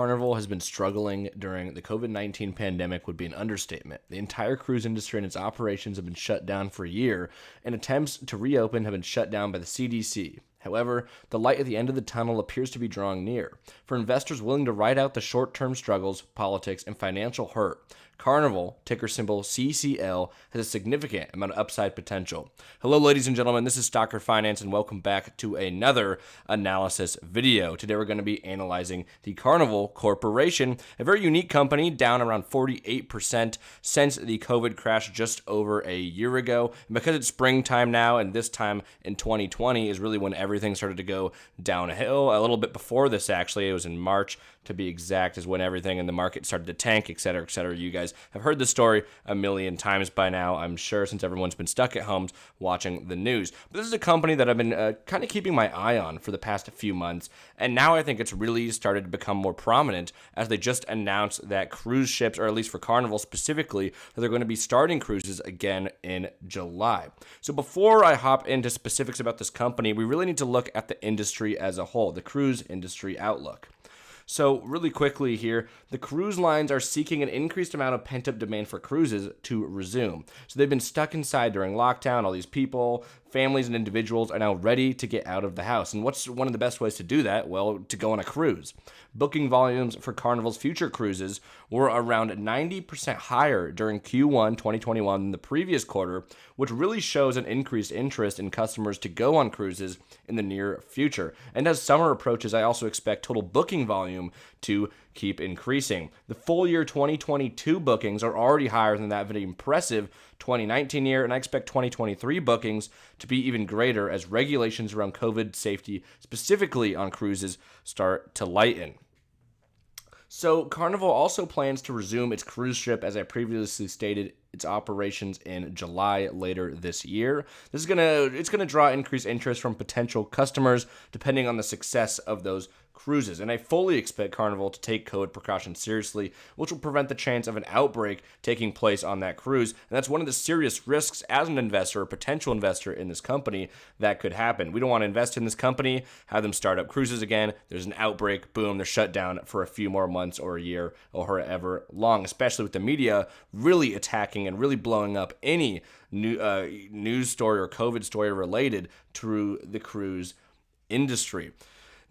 Carnival has been struggling during the COVID-19 pandemic would be an understatement. The entire cruise industry and its operations have been shut down for a year, and attempts to reopen have been shut down by the CDC. However, the light at the end of the tunnel appears to be drawing near. For investors willing to ride out the short-term struggles, politics, and financial hurt, Carnival, ticker symbol CCL, has a significant amount of upside potential. Hello, ladies and gentlemen, this is StockerFinance, and welcome back to another analysis video. Today we're going to be analyzing the Carnival Corporation, a very unique company, down around 48% since the COVID crash just over a year ago. And because it's springtime now, and this time in 2020 is really when everything started to go downhill. A little bit before this, actually, it was in March, to be exact, is when everything in the market started to tank, et cetera, et cetera. You guys have heard the story a million times by now, I'm sure, since everyone's been stuck at home watching the news. But this is a company that I've been kind of keeping my eye on for the past few months, and now I think it's really started to become more prominent as they just announced that cruise ships, or at least for Carnival specifically, that they're going to be starting cruises again in July. So before I hop into specifics about this company, we really need to look at the industry as a whole, the cruise industry outlook. So really quickly here, the cruise lines are seeking an increased amount of pent-up demand for cruises to resume. So they've been stuck inside during lockdown. All these people, families, and individuals are now ready to get out of the house. And what's one of the best ways to do that? Well, to go on a cruise. Booking volumes for Carnival's future cruises were around 90% higher during Q1 2021 than the previous quarter, which really shows an increased interest in customers to go on cruises in the near future. And as summer approaches, I also expect total booking volume to keep increasing. The full year 2022 bookings are already higher than that very impressive 2019 year, and I expect 2023 bookings to be even greater as regulations around COVID safety, specifically on cruises, start to lighten. So Carnival also plans to resume its cruise ship, as I previously stated, its operations in July later this year. It's gonna draw increased interest from potential customers depending on the success of those cruises. And I fully expect Carnival to take COVID precautions seriously, which will prevent the chance of an outbreak taking place on that cruise. And that's one of the serious risks as an investor or potential investor in this company that could happen. We don't want to invest in this company, have them start up cruises again. There's an outbreak, boom, they're shut down for a few more months or a year or however long, especially with the media really attacking and really blowing up any news story or COVID story related to the cruise industry.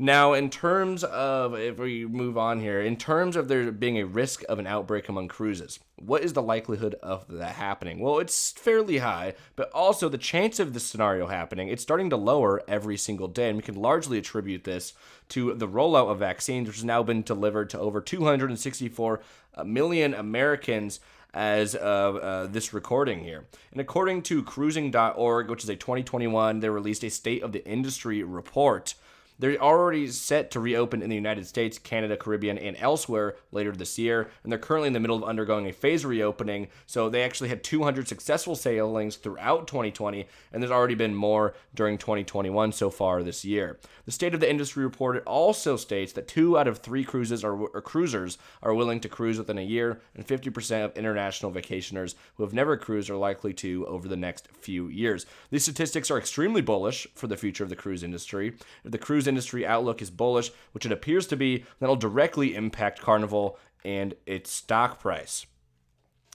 Now, in terms of, if we move on here, in terms of there being a risk of an outbreak among cruises, what is the likelihood of that happening? Well, it's fairly high, but also the chance of this scenario happening, it's starting to lower every single day, and we can largely attribute this to the rollout of vaccines, which has now been delivered to over 264 million Americans as of this recording here. And according to cruising.org, which is a 2021, they released a State of the Industry report. They're already set to reopen in the United States, Canada, Caribbean, and elsewhere later this year, and they're currently in the middle of undergoing a phased reopening. So they actually had 200 successful sailings throughout 2020, and there's already been more during 2021 so far this year. The State of the Industry report also states that 2 out of 3 cruisers are willing to cruise within a year, and 50% of international vacationers who have never cruised are likely to over the next few years. These statistics are extremely bullish for the future of the cruise industry. If the cruise industry outlook is bullish, which it appears to be, that'll directly impact Carnival and its stock price.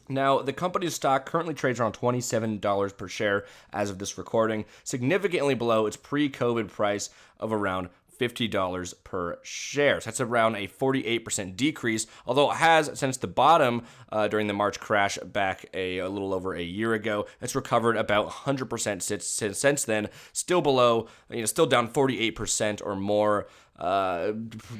Now, the company's stock currently trades around $27 per share as of this recording, significantly below its pre-COVID price of around $50 per share. So that's around a 48% decrease, although it has, since the bottom during the March crash back a little over a year ago, it's recovered about 100% since then, still below, still down 48% or more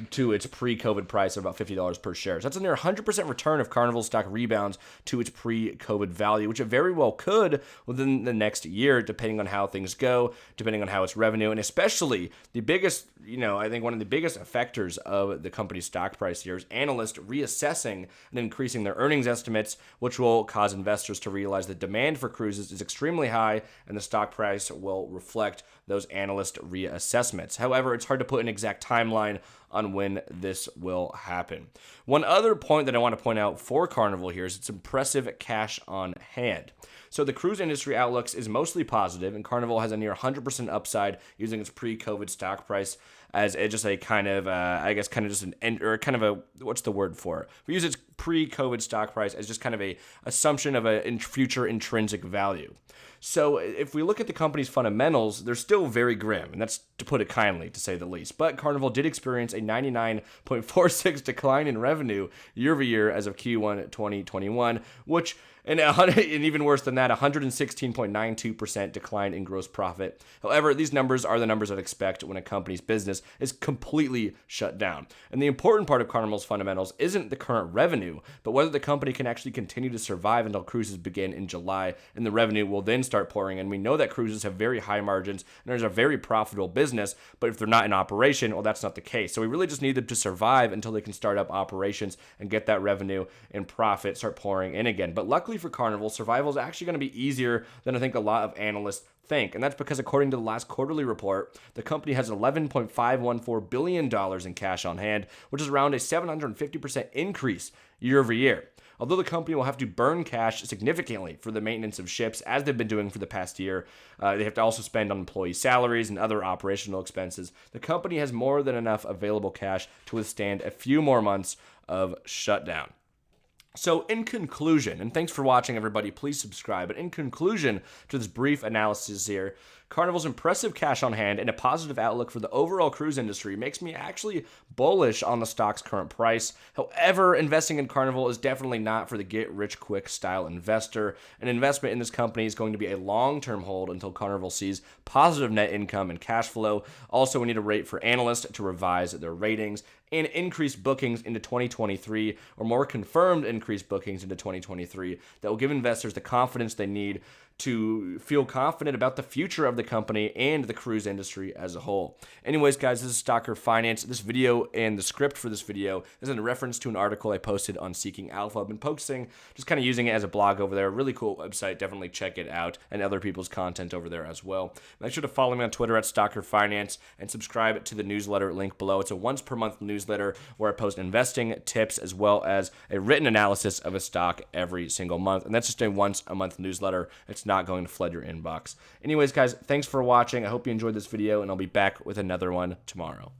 to its pre-COVID price of about $50 per share. So that's a near 100% return if Carnival stock rebounds to its pre-COVID value, which it very well could within the next year, depending on how things go, depending on how its revenue, and especially the biggest, I think one of the biggest effectors of the company's stock price here is analysts reassessing and increasing their earnings estimates, which will cause investors to realize that demand for cruises is extremely high, and the stock price will reflect those analyst reassessments. However, it's hard to put an exact timeline on when this will happen. One other point that I want to point out for Carnival here is its impressive cash on hand. So the cruise industry outlooks is mostly positive, and Carnival has a near 100% upside using its pre-COVID stock price as just a kind of, I guess, kind of just an end, or kind of a, what's the word for it? We use its pre-COVID stock price as just kind of a assumption of a future intrinsic value. So if we look at the company's fundamentals, they're still very grim, and that's to put it kindly, to say the least. But Carnival did experience a 99.46 decline in revenue year over year as of Q1 2021, which, and even worse than that, 116.92% decline in gross profit. However, these numbers are the numbers I'd expect when a company's business is completely shut down. And the important part of Carnival's fundamentals isn't the current revenue, but whether the company can actually continue to survive until cruises begin in July, and the revenue will then start pouring in. We know that cruises have very high margins, and there's a very profitable business, but if they're not in operation, well, that's not the case. So we really just need them to survive until they can start up operations and get that revenue and profit start pouring in again. But luckily for Carnival, survival is actually going to be easier than I think a lot of analysts think. And that's because according to the last quarterly report, the company has $11.514 billion in cash on hand, which is around a 750% increase year over year. Although the company will have to burn cash significantly for the maintenance of ships, as they've been doing for the past year, they have to also spend on employee salaries and other operational expenses. The company has more than enough available cash to withstand a few more months of shutdown. So in conclusion, and thanks for watching, everybody, please subscribe, but in conclusion to this brief analysis here, Carnival's impressive cash on hand and a positive outlook for the overall cruise industry makes me actually bullish on the stock's current price. However, investing in Carnival is definitely not for the get-rich-quick style investor. An investment in this company is going to be a long-term hold until Carnival sees positive net income and cash flow. Also, we need to wait for analysts to revise their ratings and increase bookings into 2023, or more confirmed increased bookings into 2023, that will give investors the confidence they need to feel confident about the future of the company and the cruise industry as a whole. Anyways, guys, this is StockerFinance. This video and the script for this video is in reference to an article I posted on Seeking Alpha. I've been posting, just kind of using it as a blog over there. Really cool website. Definitely check it out, and other people's content over there as well. Make sure to follow me on Twitter at StockerFinance and subscribe to the newsletter link below. It's a once per month newsletter where I post investing tips as well as a written analysis of a stock every single month. And that's just a once a month newsletter. It's not going to flood your inbox. Anyways, guys, thanks for watching. I hope you enjoyed this video, and I'll be back with another one tomorrow.